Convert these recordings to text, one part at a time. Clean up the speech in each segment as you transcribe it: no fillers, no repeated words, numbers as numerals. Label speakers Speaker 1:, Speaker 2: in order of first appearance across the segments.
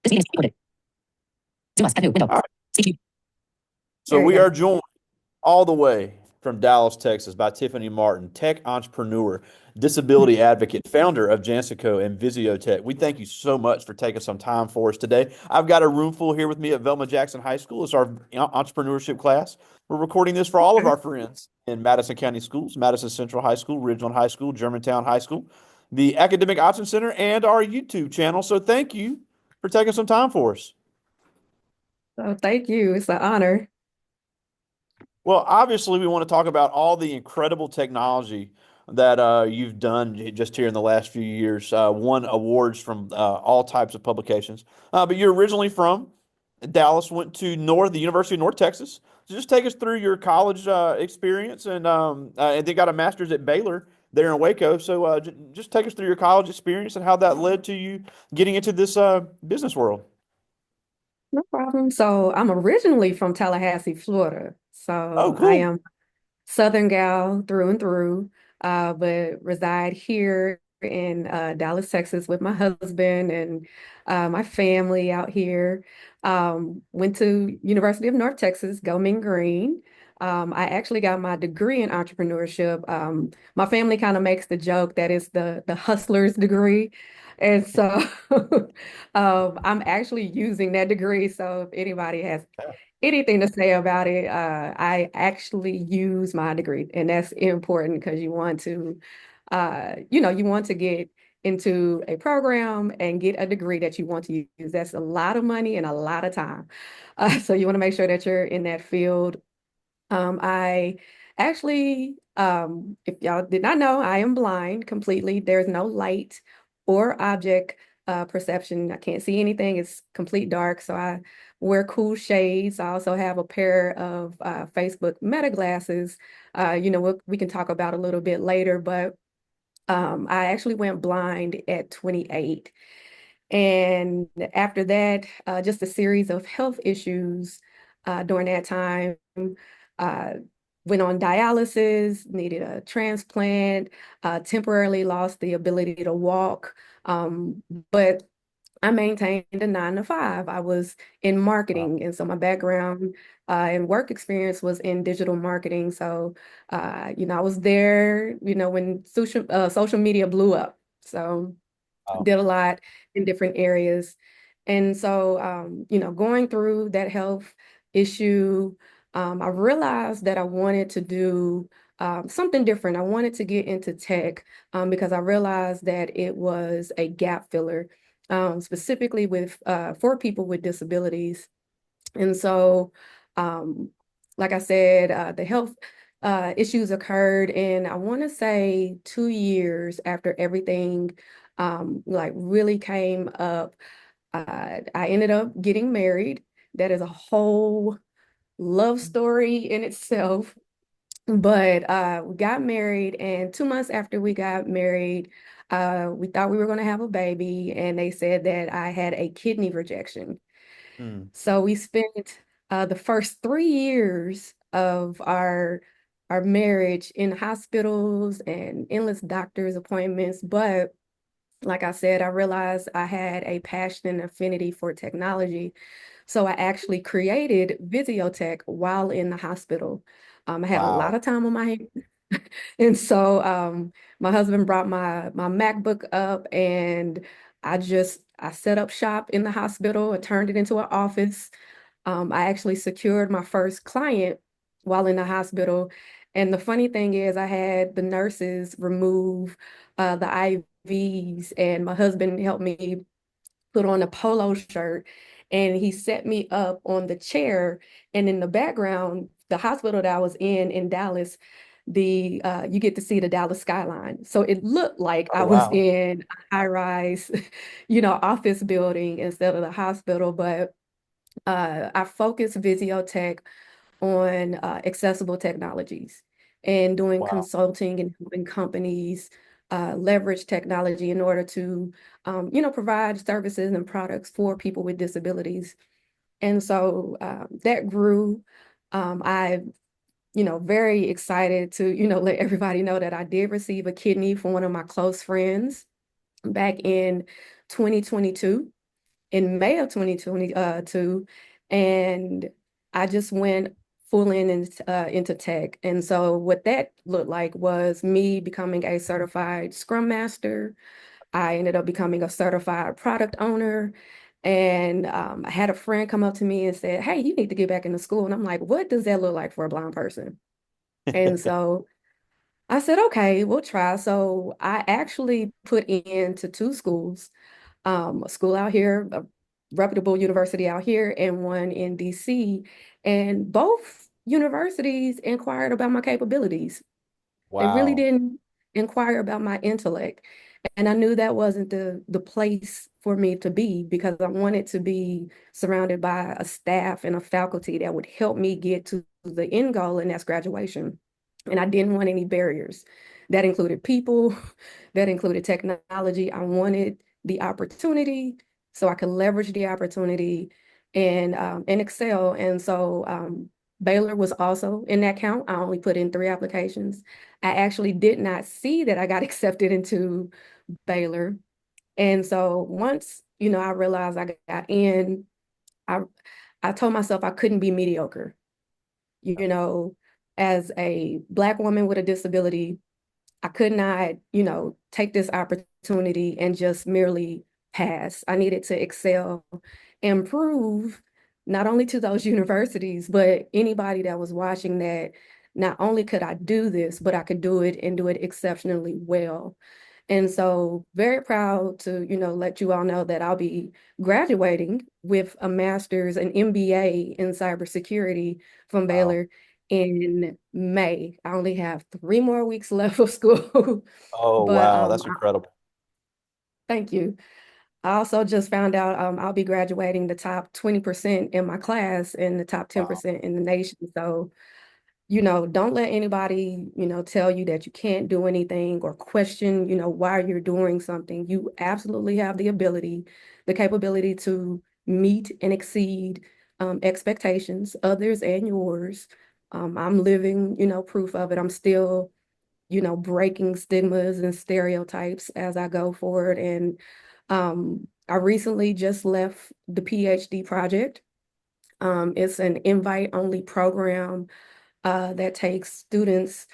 Speaker 1: All right. So
Speaker 2: There you
Speaker 1: we
Speaker 2: go.
Speaker 1: are joined all the way from Dallas, Texas by Tiffani Martin, tech entrepreneur, disability advocate, founder of Jansico and Visio Tech. We thank you so much for taking some time for us today. I've got a room full here with me at Velma Jackson High School. It's our entrepreneurship class. We're recording this for all of
Speaker 2: Okay.
Speaker 1: our friends in Madison County Schools, Madison Central High School, Ridgeland High School, Germantown High School, the Academic Option Center, and our YouTube channel. So thank you for taking some time for us.
Speaker 2: So thank you. It's an honor.
Speaker 1: Well, obviously, we want to talk about all the incredible technology that you've done just here in the last few years. Won awards from all types of publications. But you're originally from Dallas, went to the University of North Texas. So just take us through your college experience, and then got a master's at Baylor there in Waco. So just take us through your college experience and how that led to you getting into this business world.
Speaker 2: No problem. So I'm originally from Tallahassee, Florida.
Speaker 1: Oh,
Speaker 2: So I
Speaker 1: cool.
Speaker 2: am Southern gal through and through, but reside here in Dallas, Texas with my husband and my family out here. Went to University of North Texas, go Mean Green. I actually got my degree in entrepreneurship. My family kind of makes the joke that it's the hustler's degree. And so I'm actually using that degree. So if anybody has anything to say about it, I actually use my degree, and that's important because you want to get into a program and get a degree that you want to use. That's a lot of money and a lot of time. So you want to make sure that you're in that field. I actually, if y'all did not know, I am blind completely. There's no light or object perception. I can't see anything. It's complete dark. So I wear cool shades. I also have a pair of Facebook Meta glasses. We can talk about a little bit later, but I actually went blind at 28. And after that, just a series of health issues during that time. Uh, Went on dialysis, needed a transplant, temporarily lost the ability to walk. But I maintained a 9 to 5. I was in
Speaker 1: Wow.
Speaker 2: marketing, and so my background and work experience was in digital marketing. So, I was there, when social media blew up. So
Speaker 1: Wow.
Speaker 2: did a lot in different areas. And so, going through that health issue, I realized that I wanted to do something different. I wanted to get into tech because I realized that it was a gap filler, specifically with for people with disabilities. And so, um, like I said, the health issues occurred, and I want to say 2 years after everything like really came up, I ended up getting married. That is a whole love story in itself. But we got married, and 2 months after we got married, we thought we were going to have a baby, and they said that I had a kidney rejection.
Speaker 1: Hmm.
Speaker 2: So we spent the first 3 years of our marriage in hospitals and endless doctor's appointments. But like I said, I realized I had a passion and affinity for technology. So I actually created Visiotech while in the hospital. I had a lot
Speaker 1: Wow.
Speaker 2: of time on my hands. And so my husband brought my MacBook up, and I set up shop in the hospital and turned it into an office. I actually secured my first client while in the hospital. And the funny thing is, I had the nurses remove the IVs, and my husband helped me put on a polo shirt, and he set me up on the chair. And in the background, the hospital that I was in Dallas, the you get to see the Dallas skyline. So it looked like
Speaker 1: Oh,
Speaker 2: I was
Speaker 1: wow.
Speaker 2: in a high-rise, office building instead of the hospital. But I focus Visiotech on accessible technologies and doing
Speaker 1: Wow.
Speaker 2: consulting and helping companies leverage technology in order to, provide services and products for people with disabilities. And so that grew. I, very excited to, let everybody know that I did receive a kidney from one of my close friends back in 2022. in May of 2022, and I just went full in into tech. And so what that looked like was me becoming a certified Scrum Master. I ended up becoming a certified product owner. And I had a friend come up to me and said, "Hey, you need to get back into school." And I'm like, "What does that look like for a blind person?" And so I said, "Okay, we'll try." So I actually put into two schools, a school out here, a reputable university out here, and one in DC. And both universities inquired about my capabilities. They really
Speaker 1: Wow.
Speaker 2: didn't inquire about my intellect. And I knew that wasn't the place for me to be because I wanted to be surrounded by a staff and a faculty that would help me get to the end goal, and that's graduation. And I didn't want any barriers. That included people, that included technology. I wanted the opportunity so I could leverage the opportunity and excel. And so Baylor was also in that count. I only put in 3 applications. I actually did not see that I got accepted into Baylor. And so once, I realized I got in, I I told myself I couldn't be mediocre. You know, as a Black woman with a disability, I could not, take this opportunity and just merely pass. I needed to excel and prove not only to those universities, but anybody that was watching that not only could I do this, but I could do it and do it exceptionally well. And so very proud to, let you all know that I'll be graduating with a master's, an MBA in cybersecurity from
Speaker 1: Wow.
Speaker 2: Baylor in May. I only have 3 more weeks left of school,
Speaker 1: Oh,
Speaker 2: but
Speaker 1: wow. That's incredible.
Speaker 2: thank you. I also just found out I'll be graduating the top 20% in my class and the top
Speaker 1: Wow.
Speaker 2: 10% in the nation. So don't let anybody, tell you that you can't do anything or question, why you're doing something. You absolutely have the ability, the capability to meet and exceed expectations, others and yours. I'm living, proof of it. I'm still, breaking stigmas and stereotypes as I go forward. And I recently just left the PhD project. It's an invite-only program that takes students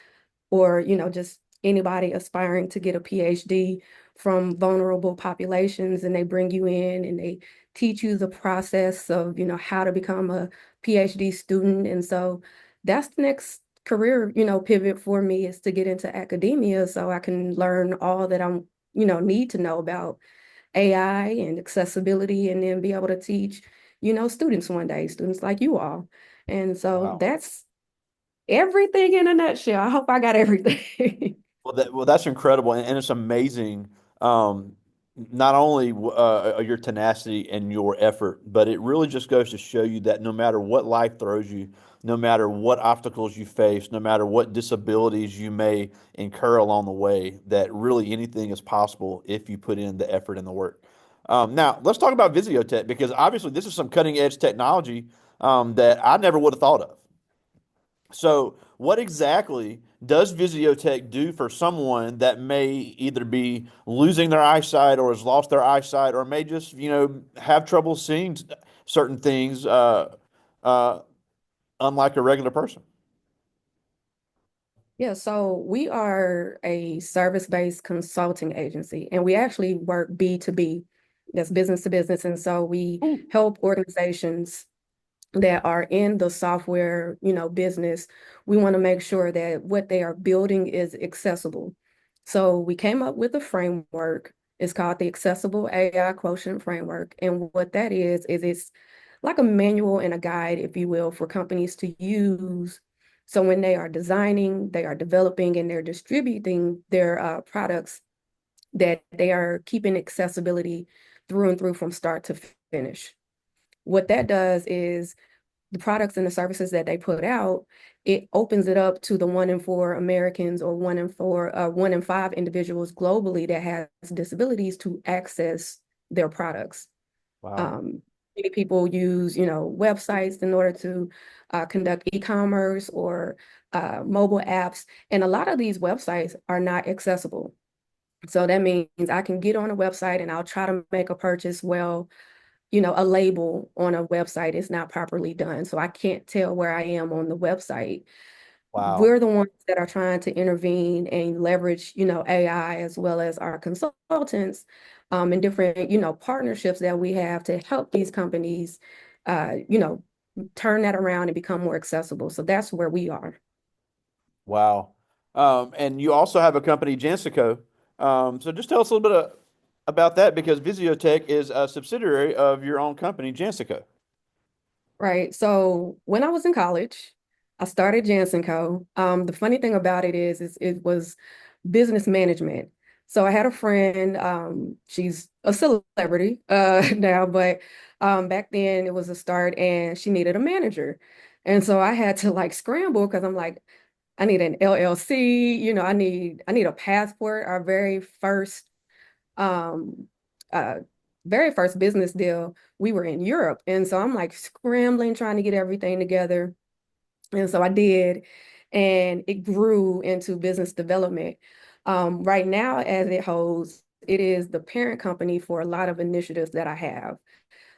Speaker 2: or, just anybody aspiring to get a PhD from vulnerable populations, and they bring you in and they teach you the process of, how to become a PhD student. And so that's the next career, pivot for me is to get into academia so I can learn all that I'm, need to know about AI and accessibility and then be able to teach, students one day, students like you all. And so
Speaker 1: Wow.
Speaker 2: that's everything in a nutshell. I hope I got everything.
Speaker 1: That's incredible, and it's amazing. Um, Not only your tenacity and your effort, but it really just goes to show you that no matter what life throws you, no matter what obstacles you face, no matter what disabilities you may incur along the way, that really anything is possible if you put in the effort and the work. Now, let's talk about Visiotech because obviously this is some cutting edge technology that I never would have thought of. So, what exactly does Visiotech do for someone that may either be losing their eyesight or has lost their eyesight or may just, have trouble seeing certain things, uh, unlike a regular person?
Speaker 2: Yeah, so we are a service-based consulting agency, and we actually work B2B, that's business to business. And so we
Speaker 1: Ooh.
Speaker 2: help organizations that are in the software, business. We want to make sure that what they are building is accessible. So we came up with a framework. It's called the Accessible AI Quotient Framework. And what that is it's like a manual and a guide, if you will, for companies to use. So when they are designing, they are developing, and they're distributing their products, that they are keeping accessibility through and through from start to finish. What that does is the products and the services that they put out, it opens it up to the 1 in 4 Americans or 1 in 5 individuals globally that has disabilities to access their products.
Speaker 1: Wow.
Speaker 2: Um, Many people use, websites in order to conduct e-commerce or mobile apps, and a lot of these websites are not accessible. So that means I can get on a website and I'll try to make a purchase. Well, a label on a website is not properly done. So I can't tell where I am on the website.
Speaker 1: Wow.
Speaker 2: We're the ones that are trying to intervene and leverage, AI as well as our consultants, and different, partnerships that we have to help these companies, uh, you know, turn that around and become more accessible. So that's where we are.
Speaker 1: Wow. And you also have a company, Jansico. So just tell us a little bit about that because Visiotech is a subsidiary of your own company, Jansico.
Speaker 2: Right. So when I was in college, I started Jansen Co. The funny thing about it is it was business management. So I had a friend, she's a celebrity now, but back then it was a start and she needed a manager. And so I had to like scramble because I'm like, I need an LLC, I need a passport. Our um uh very first business deal, we were in Europe. And so I'm like scrambling, trying to get everything together. And so I did, and it grew into business development. Right now, as it holds, it is the parent company for a lot of initiatives that I have.
Speaker 1: Wow.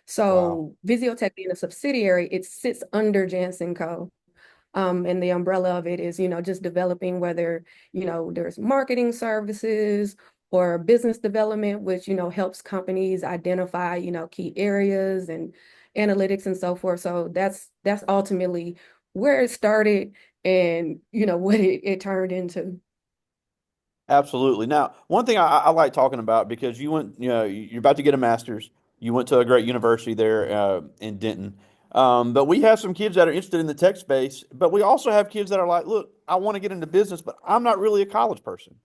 Speaker 2: So Visiotech being a subsidiary, it sits under Jansen Co. And the umbrella of it is, just developing whether, there's marketing services or business development, which, helps companies identify, key areas and analytics and so forth. So that's ultimately where it started and, what it turned into.
Speaker 1: Absolutely. Now, one thing I like talking about because you went, you're about to get a master's. You went to a great university there in Denton. But we have some kids that are interested in the tech space, but we also have kids that are like, look, I want to get into business, but I'm not really a college person.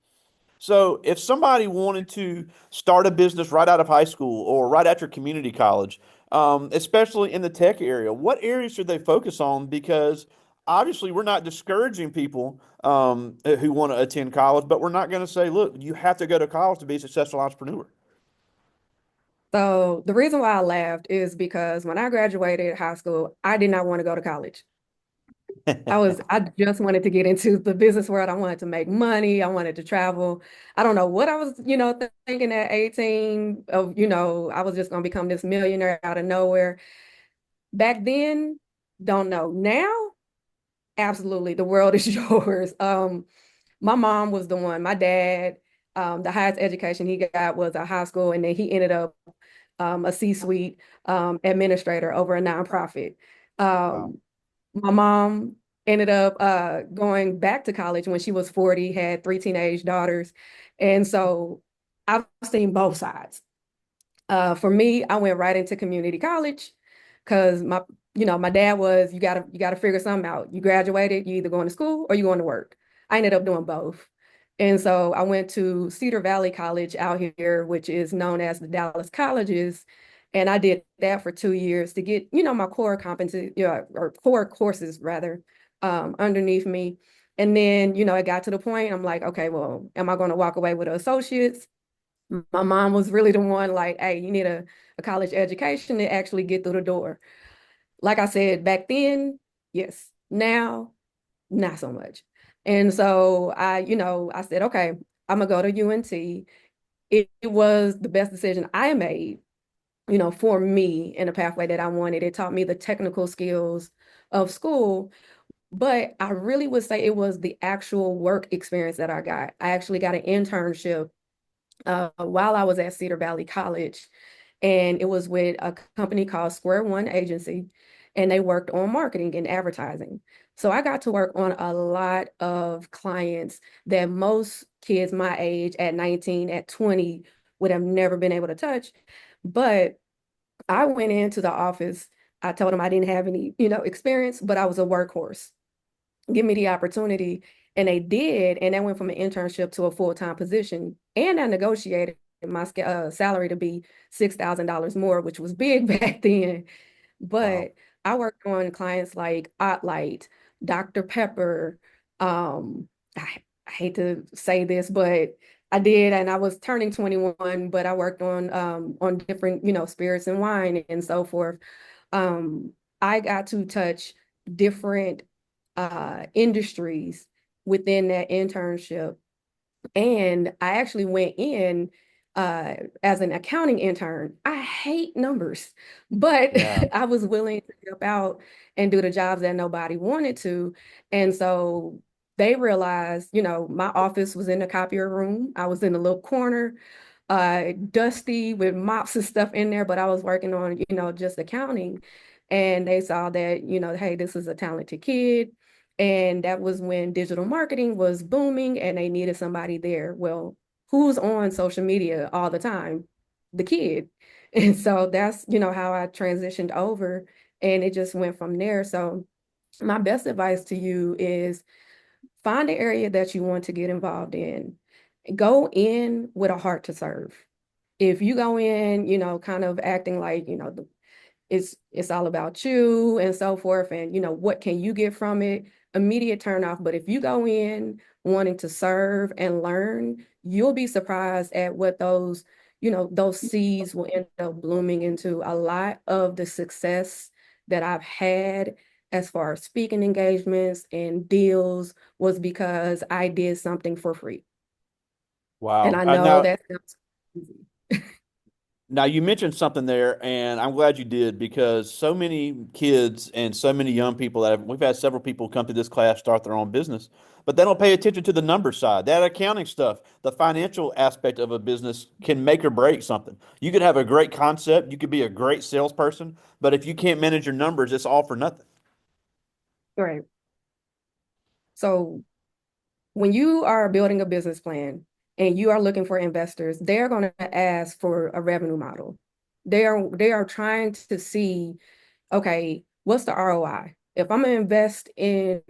Speaker 1: So if somebody wanted to start a business right out of high school or right after community college, especially in the tech area, what areas should they focus on? Because obviously we're not discouraging people who want to attend college, but we're not going to say, look, you have to go to college to be a successful entrepreneur.
Speaker 2: So the reason why I laughed is because when I graduated high school, I did not want to go to college. I just wanted to get into the business world. I wanted to make money. I wanted to travel. I don't know what I was, thinking at 18 of, I was just going to become this millionaire out of nowhere. Back then, don't know. Now, absolutely, the world is yours. My mom was the one. My dad, the highest education he got was a high school, and then he ended up a C-suite administrator over a nonprofit.
Speaker 1: Wow.
Speaker 2: Um, my mom ended up going back to college when she was 40, had three teenage daughters. And so I've seen both sides. For me, I went right into community college because my dad was, you gotta figure something out. You graduated, you either going to school or you going to work. I ended up doing both. And so I went to Cedar Valley College out here, which is known as the Dallas Colleges. And I did that for 2 years to get, my core competency, or core courses rather, underneath me. And then, it got to the point I'm like, okay, well, am I going to walk away with an associate's? My mom was really the one like, hey, you need a college education to actually get through the door. Like I said, back then, yes. Now, not so much. And so I said, okay, I'm gonna go to UNT. It was the best decision I made, for me in the pathway that I wanted. It taught me the technical skills of school, but I really would say it was the actual work experience that I got. I actually got an internship while I was at Cedar Valley College, and it was with a company called Square One Agency, and they worked on marketing and advertising. So I got to work on a lot of clients that most kids my age at 19, at 20 would have never been able to touch. But I went into the office. I told them I didn't have any, experience, but I was a workhorse. Give me the opportunity. And they did. And that went from an internship to a full-time position. And I negotiated my salary to be $6,000 more, which was big back then.
Speaker 1: Wow.
Speaker 2: But I worked on clients like Ottlight, Dr. Pepper. I hate to say this, but I did, and I was turning 21, but I worked on different, spirits and wine and so forth. Um, I got to touch different industries within that internship. And I actually went in uh, as an accounting intern. I hate numbers, but
Speaker 1: Yeah.
Speaker 2: I was willing to help out and do the jobs that nobody wanted to. And so they realized, my office was in the copier room. I was in a little corner, dusty with mops and stuff in there, but I was working on, just accounting. And they saw that, hey, this is a talented kid. And that was when digital marketing was booming and they needed somebody there. Well, who's on social media all the time? The kid. And so that's, how I transitioned over and it just went from there. So my best advice to you is find the area that you want to get involved in. Go in with a heart to serve. If you go in, kind of acting like, it's all about you and so forth, and what can you get from it, immediate turn off. But if you go in wanting to serve and learn, you'll be surprised at what those seeds will end up blooming into. A lot of the success that I've had as far as speaking engagements and deals was because I did something for free. And
Speaker 1: Wow.
Speaker 2: I know
Speaker 1: Now,
Speaker 2: that sounds easy.
Speaker 1: now you mentioned something there, and I'm glad you did because so many kids and so many young people we've had several people come to this class start their own business, but they don't pay attention to the number side, that accounting stuff, the financial aspect of a business can make or break something. You could have a great concept, you could be a great salesperson, but if you can't manage your numbers, it's all for nothing.
Speaker 2: Right. So when you are building a business plan and you are looking for investors, they're going to ask for a revenue model. They are trying to see, okay, what's the ROI? If I'm gonna invest in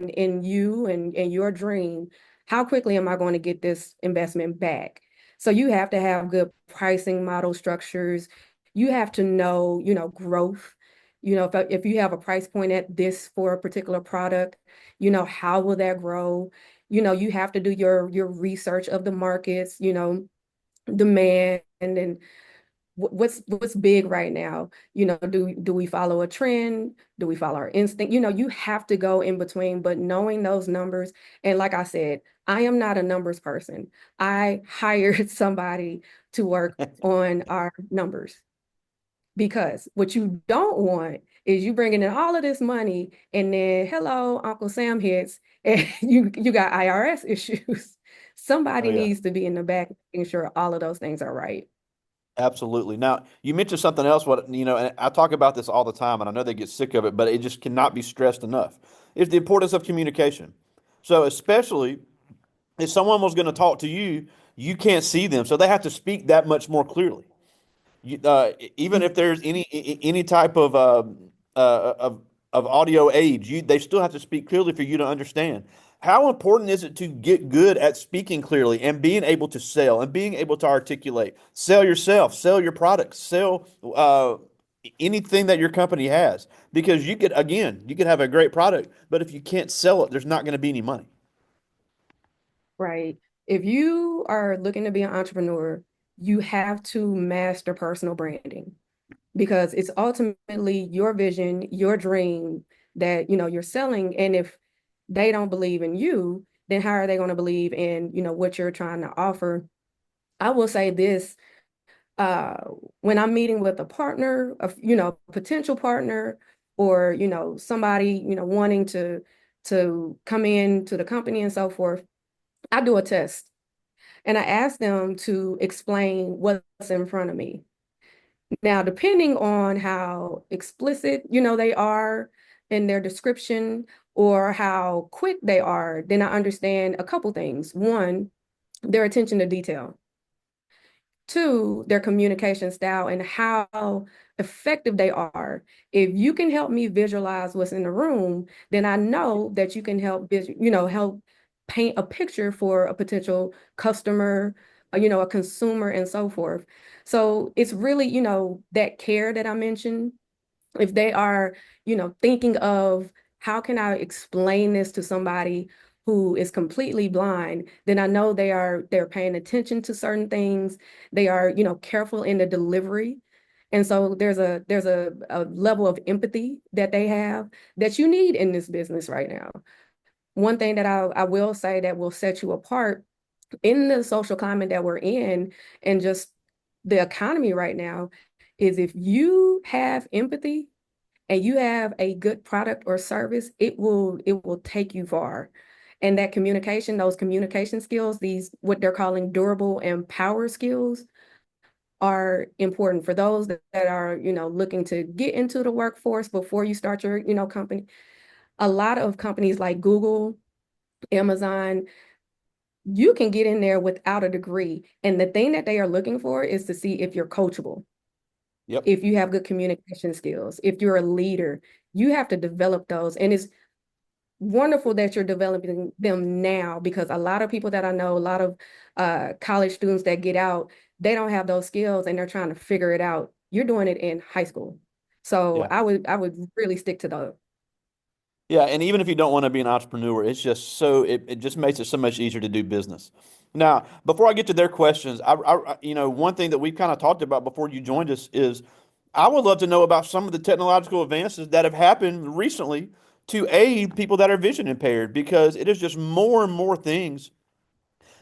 Speaker 2: you and your dream, how quickly am I going to get this investment back? So you have to have good pricing model structures. You have to know, growth. If you have a price point at this for a particular product, how will that grow? You have to do your research of the markets, demand and what's big right now. Do we follow a trend? Do we follow our instinct? You have to go in between, but knowing those numbers. And like I said, I am not a numbers person. I hired somebody to work on our numbers, because what you don't want is you bringing in all of this money and then hello, Uncle Sam hits and you got IRS issues.
Speaker 1: Oh
Speaker 2: Somebody
Speaker 1: yeah.
Speaker 2: needs to be in the back making sure all of those things are right.
Speaker 1: Absolutely. Now, you mentioned something else, and I talk about this all the time, and I know they get sick of it, but it just cannot be stressed enough. It's the importance of communication. So, especially if someone was going to talk to you, you can't see them, so they have to speak that much more clearly. Even if there's any type of audio age, they still have to speak clearly for you to understand. How important is it to get good at speaking clearly and being able to sell and being able to articulate, sell yourself, sell your products, sell anything that your company has? Because you could have a great product, but if you can't sell it, there's not going to be any money.
Speaker 2: Right. If you are looking to be an entrepreneur, you have to master personal branding, because it's ultimately your vision, your dream that, you're selling. And if they don't believe in you, then how are they going to believe in, what you're trying to offer? I will say this, uh, when I'm meeting with a partner, potential partner, or, somebody, wanting to come in to the company and so forth, I do a test. And I asked them to explain what's in front of me. Now, depending on how explicit, they are in their description or how quick they are, then I understand a couple things. One, their attention to detail. Two, their communication style and how effective they are. If you can help me visualize what's in the room, then I know that you can help paint a picture for a potential customer, a consumer and so forth. So it's really, that care that I mentioned. If they are, thinking of how can I explain this to somebody who is completely blind, then I know they're paying attention to certain things. They are, careful in the delivery. And so there's a level of empathy that they have that you need in this business right now. One thing that I will say that will set you apart in the social climate that we're in, and just the economy right now is if you have empathy and you have a good product or service, it will take you far. And that communication, those communication skills, these what they're calling durable and power skills are important for those that are, looking to get into the workforce before you start your, company. A lot of companies like Google, Amazon, you can get in there without a degree. And the thing that they are looking for is to see if you're coachable,
Speaker 1: Yep.
Speaker 2: if you have good communication skills, if you're a leader. You have to develop those. And it's wonderful that you're developing them now because a lot of people that I know, a lot of college students that get out, they don't have those skills and they're trying to figure it out. You're doing it in high school. So
Speaker 1: Yeah.
Speaker 2: I would really stick to those.
Speaker 1: Yeah, and even if you don't want to be an entrepreneur, it's just it just makes it so much easier to do business. Now, before I get to their questions, one thing that we've kind of talked about before you joined us is I would love to know about some of the technological advances that have happened recently to aid people that are vision impaired because it is just more and more things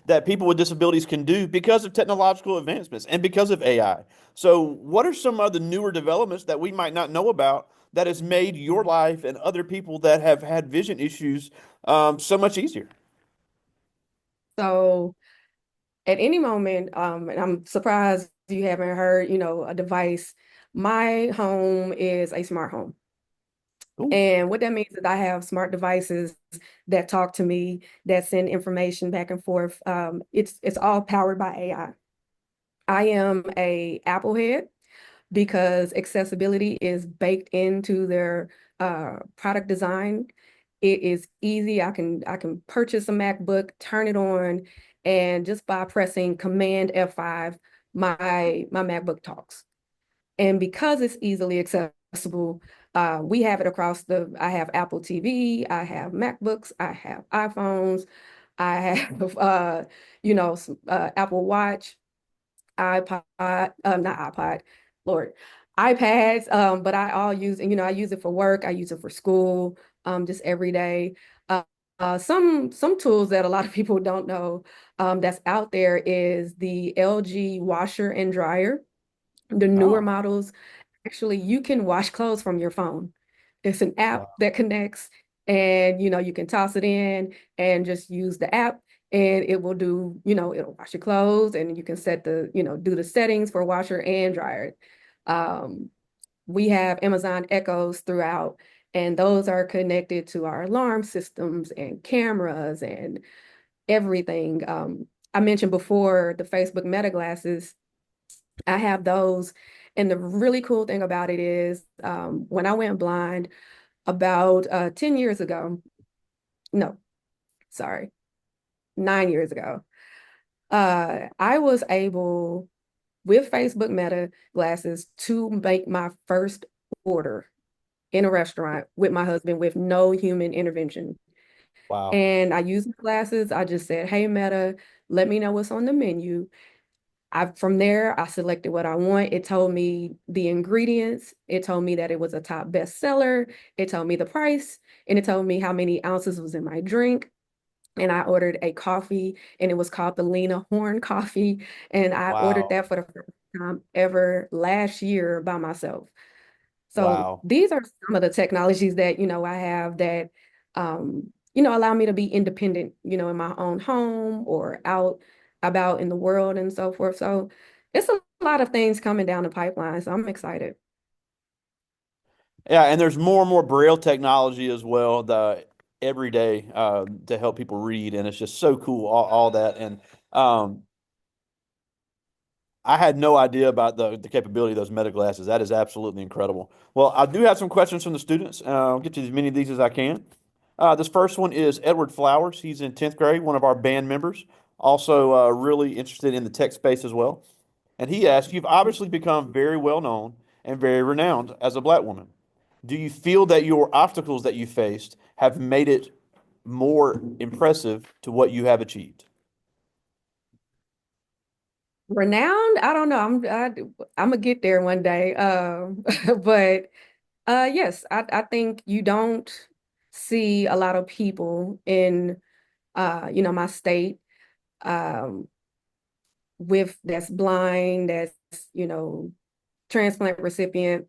Speaker 1: that people with disabilities can do because of technological advancements and because of AI. So, what are some of the newer developments that we might not know about that has made your life and other people that have had vision issues so much easier?
Speaker 2: So at any moment, and I'm surprised you haven't heard, a device. My home is a smart home.
Speaker 1: Cool.
Speaker 2: And what that means is I have smart devices that talk to me, that send information back and forth. It's all powered by AI. I am a Apple head because accessibility is baked into their product design. It is easy. I can purchase a MacBook, turn it on, and just by pressing Command F5, my MacBook talks. And because it's easily accessible, we have it across I have Apple TV, I have MacBooks, I have iPhones, I have, Apple Watch, iPod, not iPod, Lord, iPads, but I all use, and I use it for work, I use it for school, just every day. Uh, some tools that a lot of people don't know that's out there is the LG washer and dryer. The newer
Speaker 1: Oh,
Speaker 2: models, actually, you can wash clothes from your phone. It's an app
Speaker 1: wow.
Speaker 2: that connects, and you can toss it in and just use the app, and it will do, it'll wash your clothes, and you can set do the settings for washer and dryer. Um, we have Amazon Echoes throughout, and those are connected to our alarm systems and cameras and everything. I mentioned before the Facebook Meta glasses. I have those. And the really cool thing about it is when I went blind about 10 years ago, no, sorry, 9 years ago, I was able with Facebook Meta glasses to make my first order in a restaurant with my husband with no human intervention.
Speaker 1: Wow.
Speaker 2: And I used my glasses. I just said, "Hey, Meta, let me know what's on the menu." From there, I selected what I want. It told me the ingredients. It told me that it was a top bestseller. It told me the price, and it told me how many ounces was in my drink. And I ordered a coffee, and it was called the Lena Horn coffee. And I ordered
Speaker 1: Wow.
Speaker 2: that for the first time ever last year by myself. So
Speaker 1: Wow.
Speaker 2: these are some of the technologies that, I have that, allow me to be independent, in my own home or out about in the world and so forth. So it's a lot of things coming down the pipeline. So I'm excited.
Speaker 1: Yeah, and there's more and more Braille technology as well, every day to help people read, and it's just so cool, all that. And um, I had no idea about the capability of those meta glasses. That is absolutely incredible. Well, I do have some questions from the students. I'll get to as many of these as I can. This first one is Edward Flowers. He's in 10th grade, one of our band members, also really interested in the tech space as well. And he asks, you've obviously become very well known and very renowned as a black woman. Do you feel that your obstacles that you faced have made it more impressive to what you have achieved?
Speaker 2: Renowned? I don't know. I'm gonna get there one day. But yes, I think you don't see a lot of people in my state. Um, with that's blind, that's, you know, transplant recipient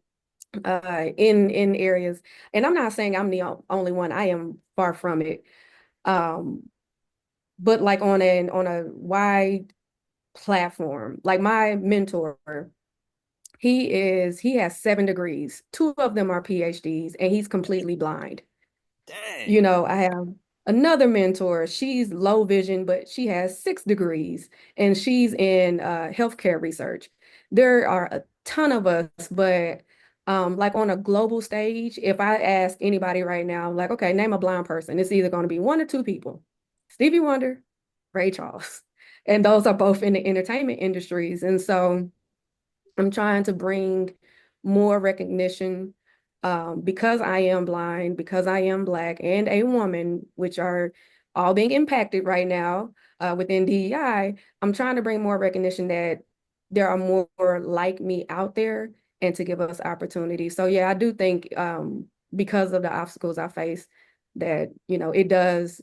Speaker 2: in areas. And I'm not saying I'm the only one. I am far from it. Um, but like on a wide platform, like my mentor, he has 7 degrees. Two of them are PhDs, and he's completely blind.
Speaker 1: Dang.
Speaker 2: You know, I have another mentor. She's low vision, but she has 6 degrees, and she's in healthcare research. There are a ton of us, but like on a global stage, if I ask anybody right now, like, okay, name a blind person, it's either going to be one or two people: Stevie Wonder, Ray Charles, and those are both in the entertainment industries. And so I'm trying to bring more recognition because I am blind, because I am Black and a woman, which are all being impacted right now within DEI. I'm trying to bring more recognition that there are more like me out there and to give us opportunity. So yeah, I do think because of the obstacles I face, that, you know, it does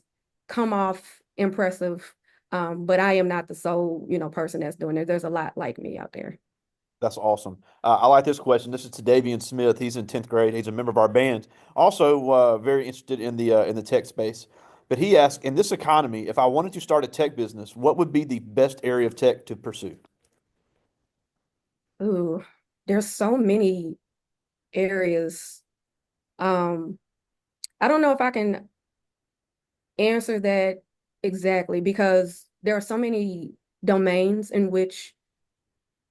Speaker 2: come off impressive. But I am not the sole, you know, person that's doing it. There's a lot like me out there.
Speaker 1: That's awesome. I like this question. This is to Davian Smith. He's in 10th grade. He's a member of our band. Also, very interested in the tech space. But he asked, in this economy, if I wanted to start a tech business, what would be the best area of tech to pursue?
Speaker 2: Ooh, there's so many areas. Um, I don't know if I can answer that exactly because there are so many domains in which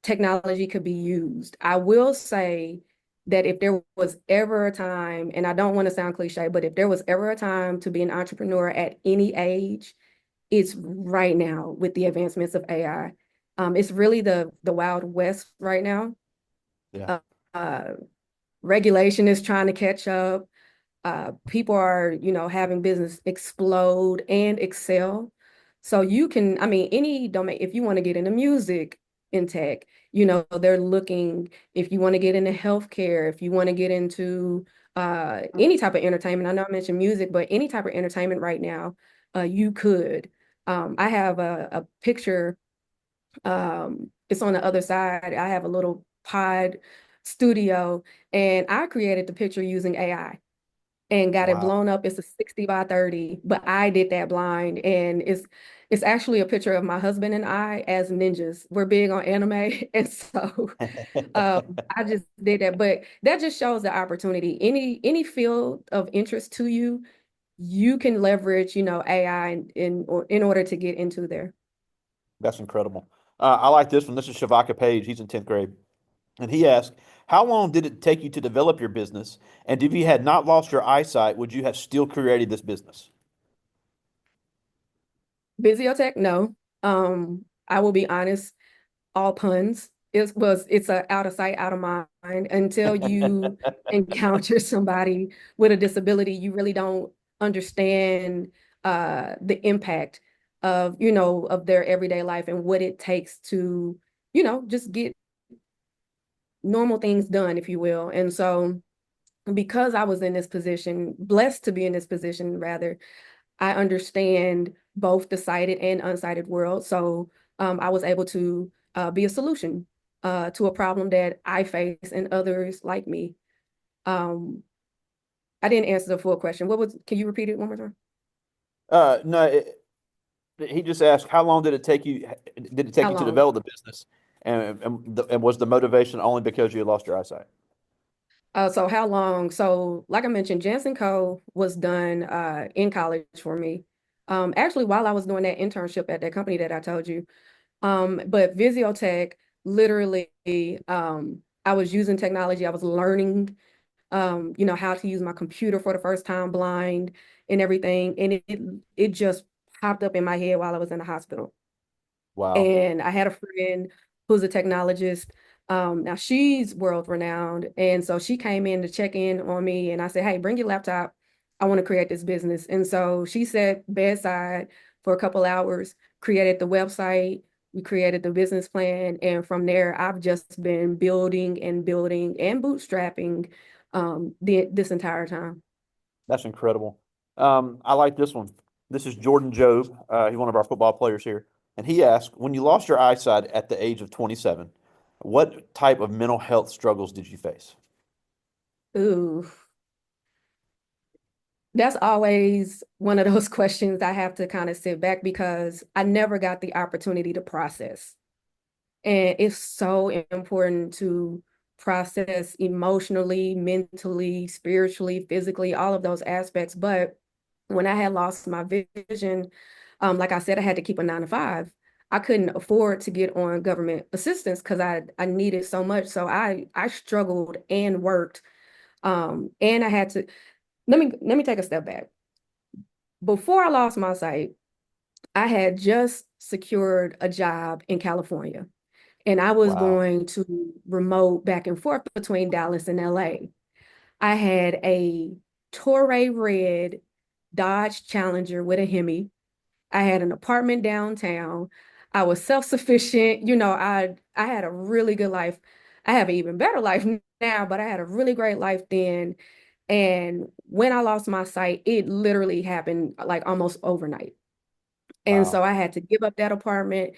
Speaker 2: technology could be used. I will say that if there was ever a time, and I don't want to sound cliche, but if there was ever a time to be an entrepreneur at any age, it's right now with the advancements of AI. It's really the Wild West right now.
Speaker 1: Yeah,
Speaker 2: Uh, uh, Regulation is trying to catch up. People are, you know, having business explode and excel. So you can, I mean, any domain, if you want to get into music in tech, you know, they're looking, if you want to get into healthcare, if you want to get into any type of entertainment. I know I mentioned music, but any type of entertainment right now, you could. I have a picture, it's on the other side. I have a little pod studio, and I created the picture using AI and got it
Speaker 1: wow.
Speaker 2: blown up. It's a 60 by 30, but I did that blind. And it's actually a picture of my husband and I as ninjas. We're big on anime. And so I just did that. But that just shows the opportunity. Any field of interest to you, you can leverage, you know, AI in order to get into there.
Speaker 1: That's incredible. I like this one. This is Shavaka Page. He's in 10th grade. And he asked, how long did it take you to develop your business? And if you had not lost your eyesight, would you have still created this business?
Speaker 2: Visiotech, no. I will be honest, all puns. It's a out of sight, out of mind until you encounter somebody with a disability, you really don't understand the impact of, you know, of their everyday life and what it takes to, you know, just get normal things done, if you will. And so because I was in this position, blessed to be in this position rather, I understand both the sighted and unsighted world. So I was able to be a solution to a problem that I face and others like me. Um, I didn't answer the full question. Can you repeat it one more time?
Speaker 1: No, he just asked, how long did it take
Speaker 2: How
Speaker 1: you to
Speaker 2: long?
Speaker 1: develop the business? And was the motivation only because you lost your eyesight?
Speaker 2: So how long? So like I mentioned, Jansen Co. was done in college for me. Actually, while I was doing that internship at that company that I told you. But Visiotech, literally, I was using technology. I was learning, you know, how to use my computer for the first time, blind and everything. And it just popped up in my head while I was in the hospital.
Speaker 1: Wow.
Speaker 2: And I had a friend who's a technologist. Now she's world renowned. And so she came in to check in on me and I said, hey, bring your laptop. I want to create this business. And so she sat bedside for a couple hours, created the website, we created the business plan. And from there, I've just been building and bootstrapping this entire time.
Speaker 1: That's incredible. I like this one. This is Jordan Job. He's one of our football players here. And he asked, when you lost your eyesight at the age of 27, what type of mental health struggles did you face?
Speaker 2: Ooh, that's always one of those questions I have to kind of sit back because I never got the opportunity to process. And it's so important to process emotionally, mentally, spiritually, physically, all of those aspects. But when I had lost my vision, like I said, I had to keep a 9 to 5. I couldn't afford to get on government assistance because I needed so much. So I struggled and worked. And I had to let me take a step back. Before I lost my sight, I had just secured a job in California and I was
Speaker 1: Wow.
Speaker 2: going to remote back and forth between Dallas and LA. I had a Toray Red Dodge Challenger with a Hemi. I had an apartment downtown. I was self-sufficient. I had a really good life. I have an even better life now, but I had a really great life then. And when I lost my sight, it literally happened like almost overnight. And so
Speaker 1: Wow.
Speaker 2: I had to give up that apartment.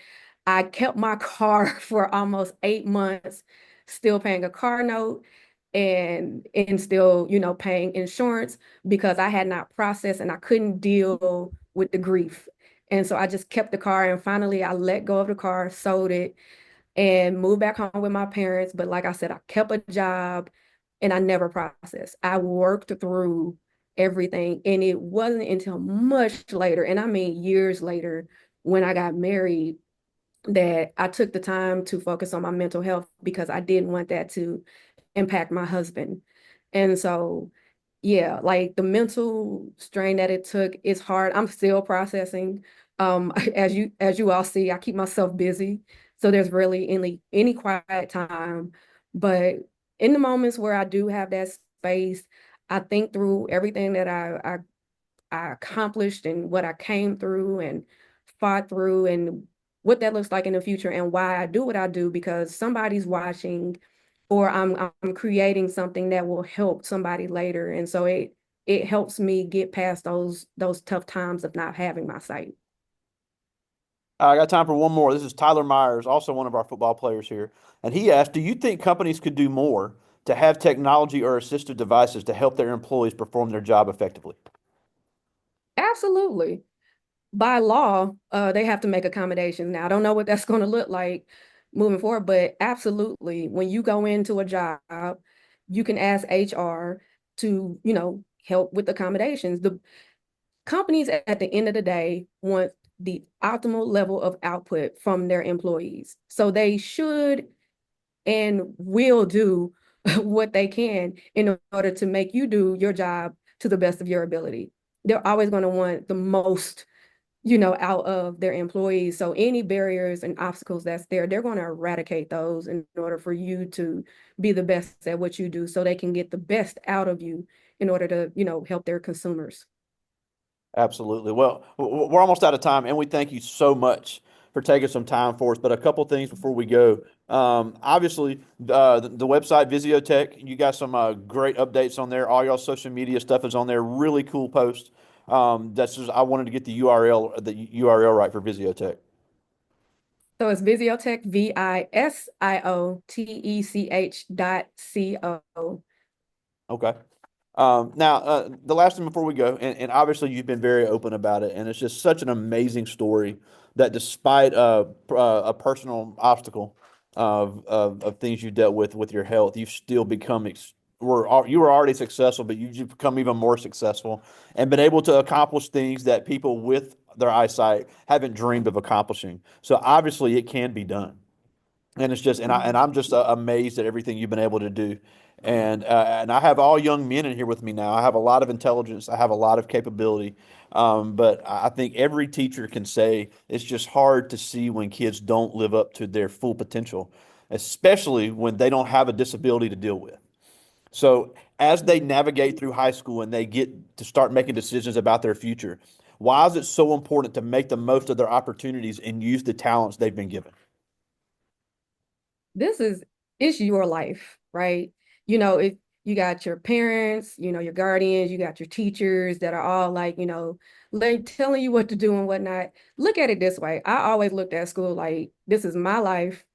Speaker 2: I kept my car for almost 8 months, still paying a car note and still, paying insurance because I had not processed and I couldn't deal with the grief. And so I just kept the car and finally I let go of the car, sold it, and moved back home with my parents. But like I said, I kept a job and I never processed. I worked through everything. And it wasn't until much later, and I mean years later, when I got married, that I took the time to focus on my mental health because I didn't want that to impact my husband. And so, yeah, like the mental strain that it took is hard. I'm still processing. As you all see, I keep myself busy. So there's really any quiet time. But in the moments where I do have that space, I think through everything that I accomplished and what I came through and fought through and what that looks like in the future and why I do what I do because somebody's watching or I'm creating something that will help somebody later. And so it helps me get past those tough times of not having my sight.
Speaker 1: I got time for one more. This is Tyler Myers, also one of our football players here. And he asked, do you think companies could do more to have technology or assistive devices to help their employees perform their job effectively?
Speaker 2: Absolutely. By law, they have to make accommodations. Now, I don't know what that's going to look like moving forward, but absolutely, when you go into a job, you can ask HR to, help with accommodations. The companies at the end of the day want the optimal level of output from their employees. So they should and will do what they can in order to make you do your job to the best of your ability. They're always going to want the most out of their employees. So any barriers and obstacles that's there, they're going to eradicate those in order for you to be the best at what you do so they can get the best out of you in order to, help their consumers.
Speaker 1: Absolutely. Well, we're almost out of time, and we thank you so much for taking some time for us. But a couple things before we go. Obviously, the website Visiotech, you got some great updates on there. All your social media stuff is on there. Really cool post. That's just I wanted to get the URL right for Visiotech.
Speaker 2: So it's Visiotech, VISIOTECH.co.
Speaker 1: Okay. Now, the last thing before we go, and obviously you've been very open about it, and it's just such an amazing story that despite a personal obstacle of things you dealt with your health, you've still become you were already successful, but you've become even more successful and been able to accomplish things that people with their eyesight haven't dreamed of accomplishing. So obviously it can be done. And it's just, I'm just amazed at everything you've been able to do. And I have all young men in here with me now. I have a lot of intelligence. I have a lot of capability. But I think every teacher can say it's just hard to see when kids don't live up to their full potential, especially when they don't have a disability to deal with. So as they navigate through high school and they get to start making decisions about their future, why is it so important to make the most of their opportunities and use the talents they've been given?
Speaker 2: This is it's your life, right? You know, it You got your parents, your guardians, you got your teachers that are all like, like telling you what to do and whatnot. Look at it this way. I always looked at school like this is my life.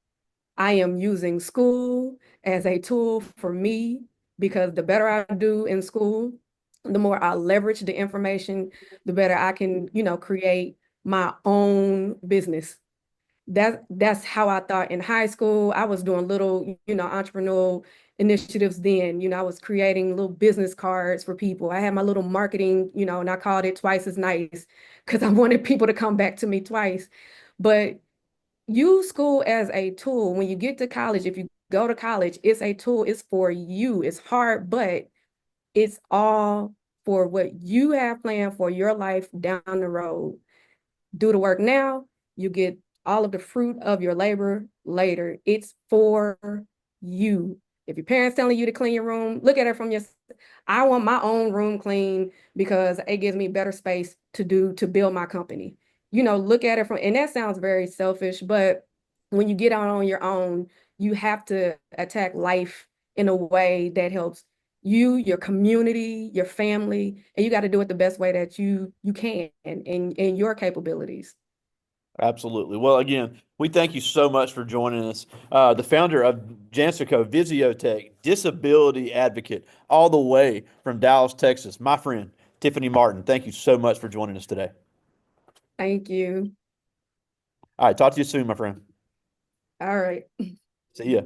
Speaker 2: I am using school as a tool for me because the better I do in school, the more I leverage the information, the better I can, create my own business. That's how I thought in high school. I was doing little, entrepreneurial initiatives then. I was creating little business cards for people. I had my little marketing, and I called it Twice as Nice because I wanted people to come back to me twice. But use school as a tool. When you get to college, if you go to college, it's a tool. It's for you. It's hard, but it's all for what you have planned for your life down the road. Do the work now, you get all of the fruit of your labor later. It's for you. If your parents telling you to clean your room, look at it from your, I want my own room clean because it gives me better space to build my company. Look at it from, and that sounds very selfish, but when you get out on your own, you have to attack life in a way that helps you, your community, your family, and you got to do it the best way that you can and your capabilities.
Speaker 1: Absolutely. Well, again, we thank you so much for joining us. The founder of Jansico Visio Tech, disability advocate, all the way from Dallas, Texas, my friend Tiffani Martin. Thank you so much for joining us today.
Speaker 2: Thank you.
Speaker 1: All right, talk to you soon, my friend.
Speaker 2: All right.
Speaker 1: See ya.